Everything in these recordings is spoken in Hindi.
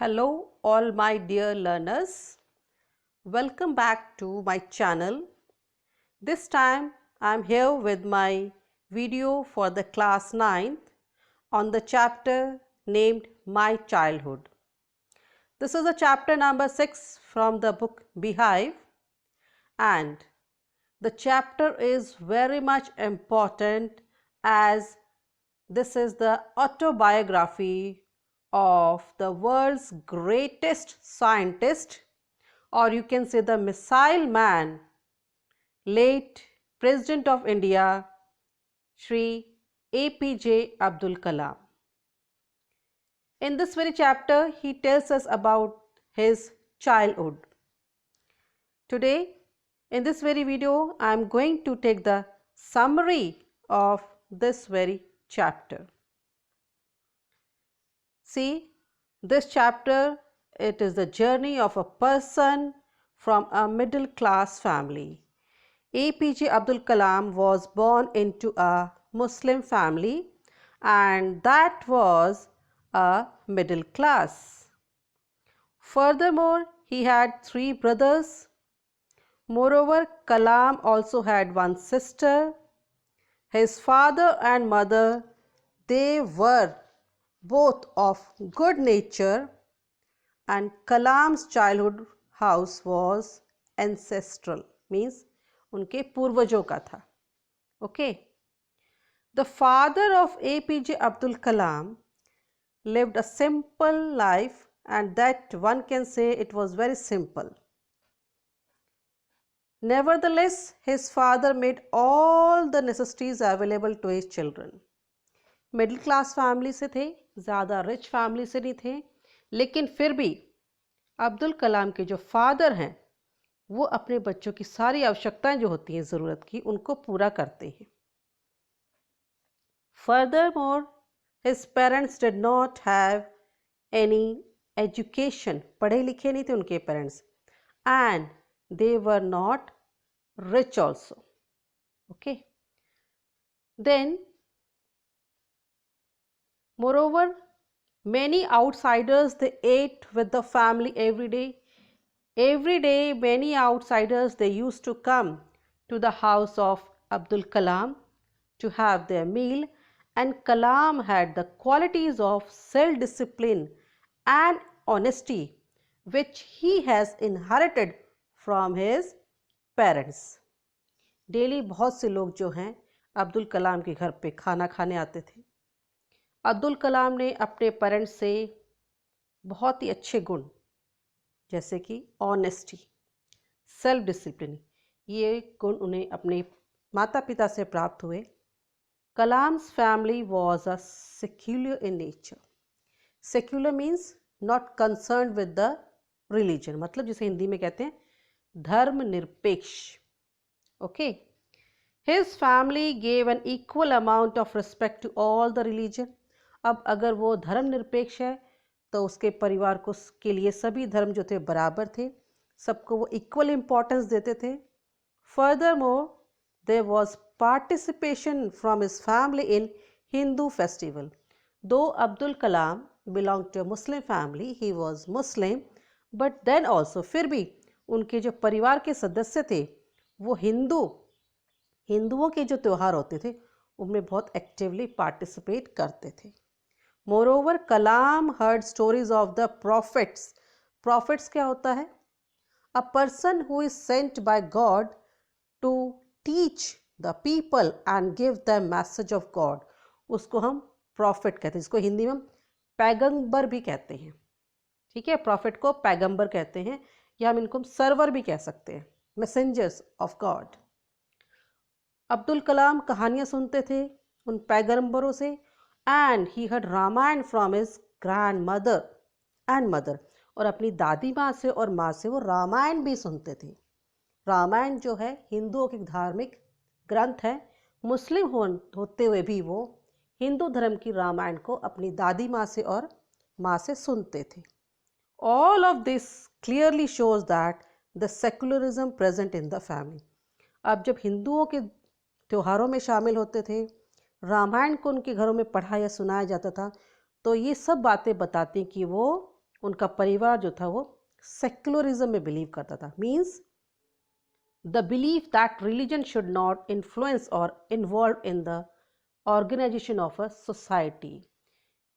Hello, all my dear learners. Welcome back to my channel. This time I am here with my video for the class 9th on the chapter named My Childhood. This is the chapter number 6 from the book Beehive, and the chapter is very much important as this is the autobiography of the world's greatest scientist, or you can say the missile man, late President of India, Shri APJ Abdul Kalam. In this very chapter, he tells us about his childhood. Today, in this very video, I am going to take the summary of this very chapter. See, this chapter, it is the journey of a person from a middle class family. APJ Abdul Kalam was born into a Muslim family, and that was a middle class. Furthermore, he had 3 brothers. Moreover, Kalam also had 1 sister. His father and mother, they were both of good nature, and Kalam's childhood house was ancestral, means उनके पूर्वजों का था. Okay. The father of APJ Abdul Kalam lived a simple life, and that one can say it was very simple. Nevertheless, his father made all the necessities available to his children. Middle class family से थे, ज़्यादा रिच फैमिली से नहीं थे, लेकिन फिर भी अब्दुल कलाम के जो फादर हैं वो अपने बच्चों की सारी आवश्यकताएं जो होती हैं ज़रूरत की उनको पूरा करते हैं. Furthermore, his parents did not have any education. पढ़े लिखे नहीं थे उनके parents, and they were not rich also. Okay. Then, moreover, many outsiders, they ate with the family every day. Every day, many outsiders, they used to come to the house of Abdul Kalam to have their meal, and Kalam had the qualities of self-discipline and honesty which he has inherited from his parents. Daily बहुत से लोग जो हैं अब्दुल कलाम के घर पे खाना खाने आते थे. अब्दुल कलाम ने अपने पेरेंट्स से बहुत ही अच्छे गुण जैसे कि ऑनेस्टी, सेल्फ डिसिप्लिन, ये गुण उन्हें अपने माता पिता से प्राप्त हुए. Kalam's family was a secular in nature. Secular means not concern with the religion, मतलब जिसे हिंदी में कहते हैं धर्मनिरपेक्ष. Okay. His family gave an equal amount of respect to all the religion. अब अगर वो धर्मनिरपेक्ष है तो उसके परिवार को के लिए सभी धर्म जो थे बराबर थे, सबको वो इक्वल इम्पोर्टेंस देते थे. Furthermore, there was participation from his family in Hindu festival. Though Abdul Kalam belong to a Muslim family, he was Muslim, but then also फिर भी उनके जो परिवार के सदस्य थे वो हिंदुओं के जो त्यौहार होते थे उनमें बहुत एक्टिवली पार्टिसिपेट करते थे. Moreover, Kalam heard stories of the prophets. Prophets क्या होता है? A person who is sent by God to teach the people and give the message of God, उसको हम प्रॉफिट कहते हैं, जिसको हिंदी में हम पैगंबर भी कहते हैं. ठीक है, प्रॉफिट को पैगंबर कहते हैं, या हम इनको सर्वर भी कह सकते हैं, messengers of God. Abdul Kalam कहानियाँ सुनते थे उन पैगंबरों से, and he heard Ramayana from his grandmother and mother, और अपनी दादी माँ से और माँ से वो रामायण भी सुनते थे. रामायण जो है हिंदुओं की धार्मिक ग्रंथ है, मुस्लिम होते हुए भी वो हिंदू धर्म की रामायण को अपनी दादी माँ से और माँ से सुनते थे. All of this clearly shows that the secularism present in the family. अब जब हिंदुओं के त्योहारों में शामिल होते थे, रामायण को उनके घरों में पढ़ा या सुनाया जाता था, तो ये सब बातें बताती हैं कि वो उनका परिवार जो था वो सेक्युलरिज्म में बिलीव करता था, means the believe that religion should not influence और involve in the organisation of a society.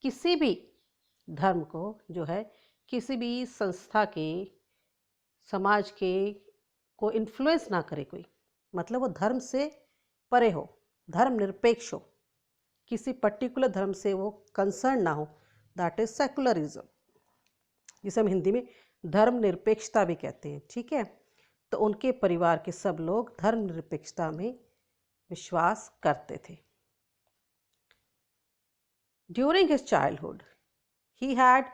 किसी भी धर्म को जो है किसी भी संस्था के, समाज के को इन्फ्लुएंस ना करे कोई, मतलब वो धर्म से परे हो, धर्म निरपेक्ष हो, किसी पर्टिकुलर धर्म से वो कंसर्न ना हो, दैट इज सेकुलरिज्म, जिसे हम हिंदी में धर्म निरपेक्षता भी कहते हैं। ठीक है, तो उनके परिवार के सब लोग धर्म निरपेक्षता में विश्वास करते थे। During his childhood he had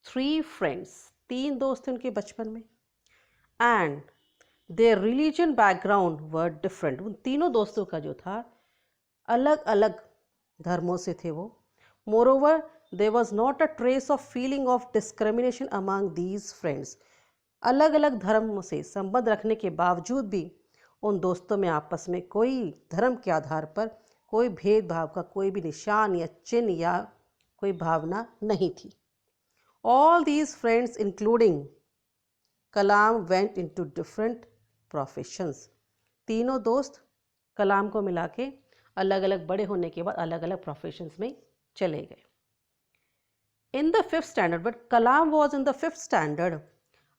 3 friends, 3 दोस्त थे उनके बचपन में, and their religion background were different. उन तीनों दोस्तों का जो था अलग अलग धर्मों से थे वो। Moreover there was not a trace of feeling of discrimination among these friends. अलग अलग धर्मों से संबंध रखने के बावजूद भी उन दोस्तों में आपस में कोई धर्म के आधार पर कोई भेदभाव का कोई भी निशान या चिन्ह या कोई भावना नहीं थी। All these friends including Kalam went into different professions. तीनों दोस्त कलाम को मिला के अलग अलग बड़े होने के बाद अलग अलग प्रोफेशंस में चले गए। In the 5th standard, but Kalam was in the 5th standard,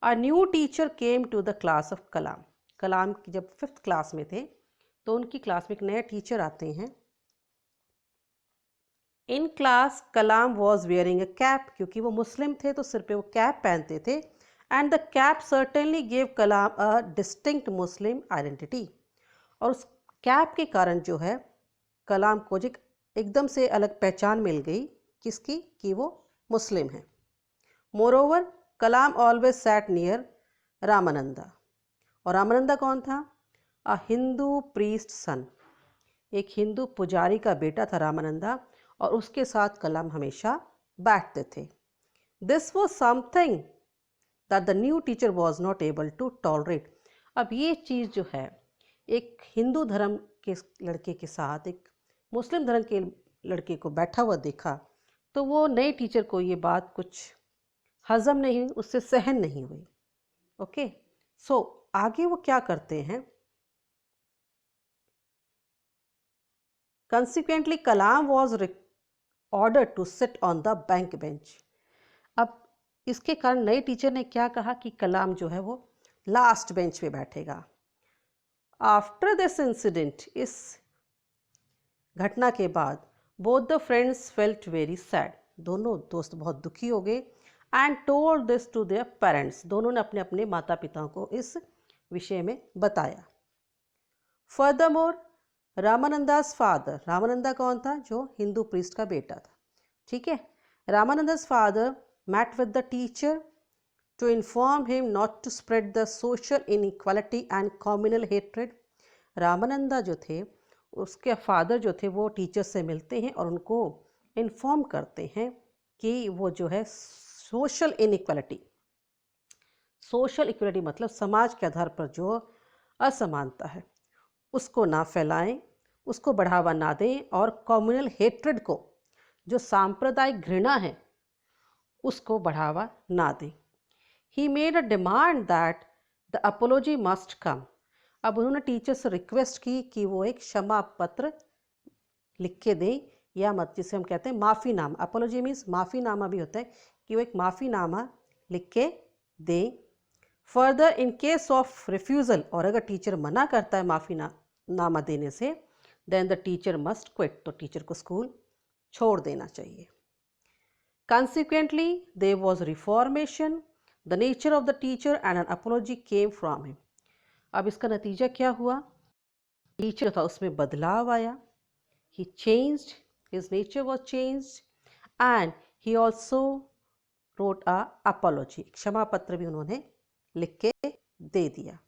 a new teacher came to the class of Kalam. Kalam की जब 5th क्लास में थे तो उनकी क्लास में एक नए टीचर आते हैं। In class Kalam was wearing a cap, क्योंकि वो मुस्लिम थे तो सिर पे वो कैप पहनते थे, and the cap certainly give Kalam a distinct Muslim identity. और उस कैप के कारण जो है कलाम को जो एकदम से अलग पहचान मिल गई, किसकी, कि वो मुस्लिम हैं। मोरोवर कलाम ऑलवेज सैट नियर रामानंदा। और रामानंदा कौन था? अ हिंदू प्रीस्ट सन, एक हिंदू पुजारी का बेटा था रामानंदा, और उसके साथ कलाम हमेशा बैठते थे। This was something that the new teacher was not able to tolerate. अब ये चीज़ जो है, एक हिंदू धर्म के लड़के के साथ एक मुस्लिम धर्म के लड़के को बैठा हुआ देखा, तो वो नए टीचर को ये बात कुछ हजम नहीं हुई, उससे सहन नहीं हुई। ओके, सो आगे वो क्या करते हैं, consequently Kalam was order to sit on the back bench. अब इसके कारण नए टीचर ने क्या कहा कि कलाम जो है वो लास्ट बेंच पे बैठेगा। आफ्टर दिस इंसिडेंट, इस घटना के बाद, both the friends felt very sad, दोनों दोस्त बहुत दुखी हो गए, and told this to their parents, दोनों ने अपने अपने माता पिता को इस विषय में बताया। फर्दरमोर रामानंदास फादर, रामानंदा कौन था? जो हिंदू प्रीस्ट का बेटा था। ठीक है, रामानंदास father met with the teacher to inform him not to spread the social inequality and communal hatred. Ramananda जो थे, उसके फादर जो थे, वो टीचर से मिलते हैं और उनको इन्फॉर्म करते हैं कि वो जो है सोशल इनइक्वालिटी, सोशल इक्वलिटी मतलब समाज के आधार पर जो असमानता है उसको ना फैलाएं, उसको बढ़ावा ना दें, और कम्युनल हेट्रेड को, जो सांप्रदायिक घृणा है, उसको बढ़ावा ना दें। He made a demand that the apology must come. अब उन्होंने टीचर से रिक्वेस्ट की कि वो एक क्षमा पत्र लिख के दें, या मत जिसे हम कहते हैं माफ़ीनामा, अपोलॉजी मीन्स माफ़ीनामा भी होता है, कि वो एक माफ़ीनामा लिख के दें। Further in case of refusal, और अगर टीचर मना करता है माफ़ीनामा देने से, then the teacher must quit, तो टीचर को स्कूल छोड़ देना चाहिए। Consequently, there was reformation, the nature of the teacher and an apology came from him. अब इसका नतीजा क्या हुआ? टीचर था उसमें बदलाव आया, he changed, his nature was changed, and he also wrote a apology, क्षमा पत्र भी उन्होंने लिख के दे दिया।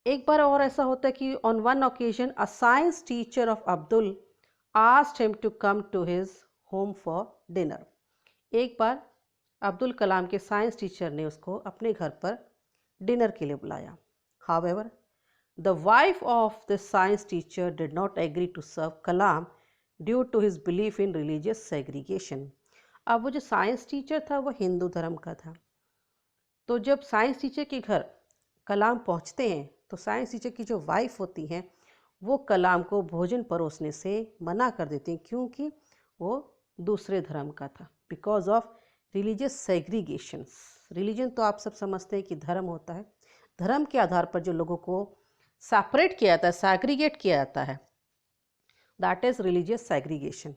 एक बार और ऐसा होता है कि on one occasion a science teacher of Abdul asked him to come to his home for dinner. एक बार अब्दुल कलाम के साइंस टीचर ने उसको अपने घर पर डिनर के लिए बुलाया। However, the wife of the science teacher did not agree to serve Kalam due to his belief in religious segregation. अब वो जो साइंस टीचर था वो हिंदू धर्म का था। तो जब साइंस टीचर के घर कलाम पहुंचते हैं तो साइंस टीचर की जो वाइफ होती हैं वो कलाम को भोजन परोसने से मना कर देती हैं, क्योंकि वो दूसरे धर्म का था, बिकॉज ऑफ रिलीजियस सेग्रीगेशंस। रिलीजन तो आप सब समझते हैं कि धर्म होता है, धर्म के आधार पर जो लोगों को सेपरेट किया जाता है, सैग्रीगेट किया जाता है, that is religious segregation.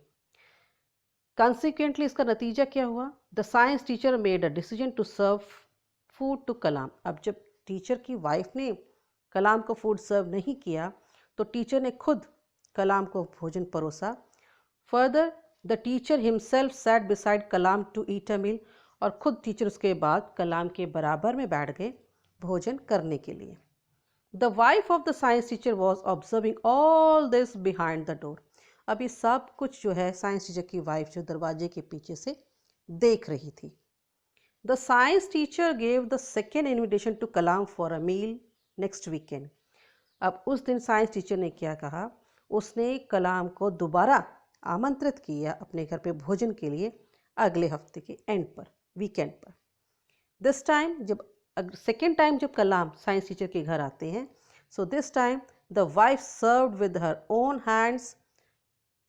Consequently इसका नतीजा क्या हुआ? The science teacher made a decision to serve food to Kalam. अब जब टीचर की वाइफ ने कलाम को फूड सर्व नहीं किया तो टीचर ने खुद कलाम को भोजन परोसा। Further the teacher himself sat beside Kalam to eat a meal, और खुद टीचर उसके बाद कलाम के बराबर में बैठ गए भोजन करने के लिए। The wife of the science teacher was observing all this behind the door. अब ये सब कुछ जो है साइंस टीचर की वाइफ जो दरवाजे के पीछे से देख रही थी। The science teacher gave the second invitation to Kalam for a meal next weekend. अब उस दिन साइंस टीचर ने क्या कहा, उसने कलाम को दोबारा आमंत्रित किया अपने घर पे भोजन के लिए अगले हफ्ते के एंड पर, वीकेंड पर। दिस टाइम जब सेकेंड टाइम जब कलाम साइंस टीचर के घर आते हैं, so this time the wife served with her own hands.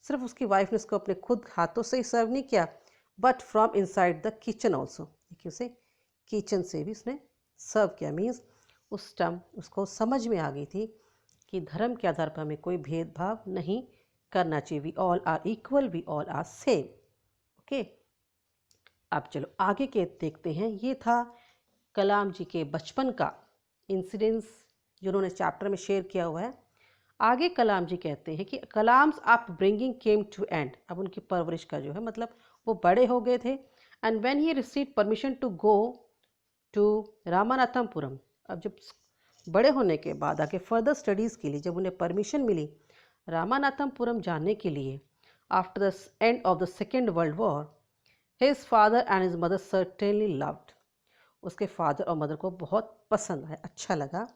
सिर्फ उसकी वाइफ ने उसको अपने खुद हाथों से ही सर्व नहीं किया, but from inside the kitchen also, देखिए उसे किचन से भी उसने सर्व किया। मीन्स उस टाइम उसको समझ में आ गई थी कि धर्म के आधार पर हमें कोई भेदभाव नहीं करना चाहिए। We all are equal, we all are same. Okay, अब चलो आगे के देखते हैं। ये था कलाम जी के बचपन का इंसिडेंस जो उन्होंने चैप्टर में शेयर किया हुआ है। आगे कलाम जी कहते हैं कि Kalam's upbringing came to end. अब उनकी परवरिश का जो है मतलब वो बड़े हो गए थे। And when he received permission to go to Ramanathapuram. अब जब बड़े होने के बाद आगे फर्दर स्टडीज़ के लिए जब उन्हें परमिशन मिली रामानाथमपुरम जाने के लिए, after the end of the second world war, his father and his mother certainly loved. उसके फादर और मदर को बहुत पसंद आया, अच्छा लगा।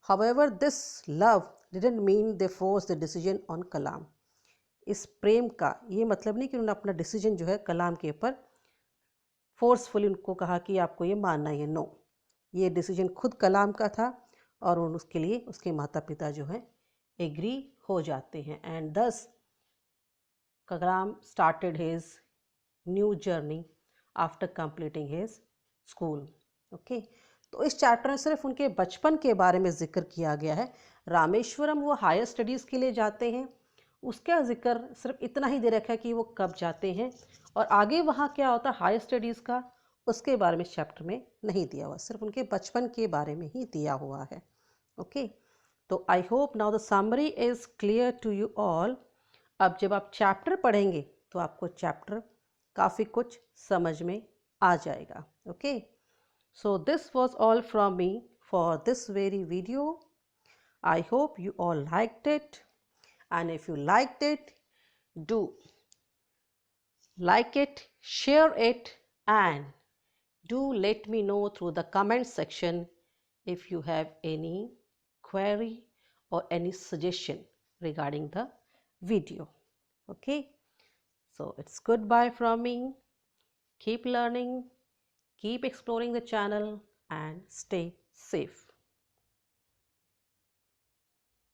However this love didn't mean they force the decision on Kalam. इस प्रेम का ये मतलब नहीं कि उन्होंने अपना डिसीजन जो है कलाम के ऊपर फोर्सफुली उनको कहा कि आपको ये मानना है। नो, ये डिसीजन खुद कलाम का था और उसके लिए उसके माता पिता जो हैं एग्री हो जाते हैं। And thus Kalam started his new journey after completing his school. Okay, तो इस चैप्टर में सिर्फ उनके बचपन के बारे में जिक्र किया गया है। रामेश्वरम वो हायर स्टडीज़ के लिए जाते हैं, उसका जिक्र सिर्फ इतना ही दे रखा है कि वो कब जाते हैं, और आगे वहाँ क्या होता है हायर स्टडीज़ का उसके बारे में चैप्टर में नहीं दिया हुआ, सिर्फ उनके बचपन के बारे में ही दिया हुआ है। ओके, तो I hope now the summary is clear to you all. अब जब आप चैप्टर पढ़ेंगे तो आपको चैप्टर काफ़ी कुछ समझ में आ जाएगा। Okay, so this was all from me for this very video. I hope you all liked it, and if you liked it, do like it, share it, and do let me know through the comment section if you have any query or any suggestion regarding the video. Okay, so it's goodbye from me. Keep learning, keep exploring the channel, and stay safe.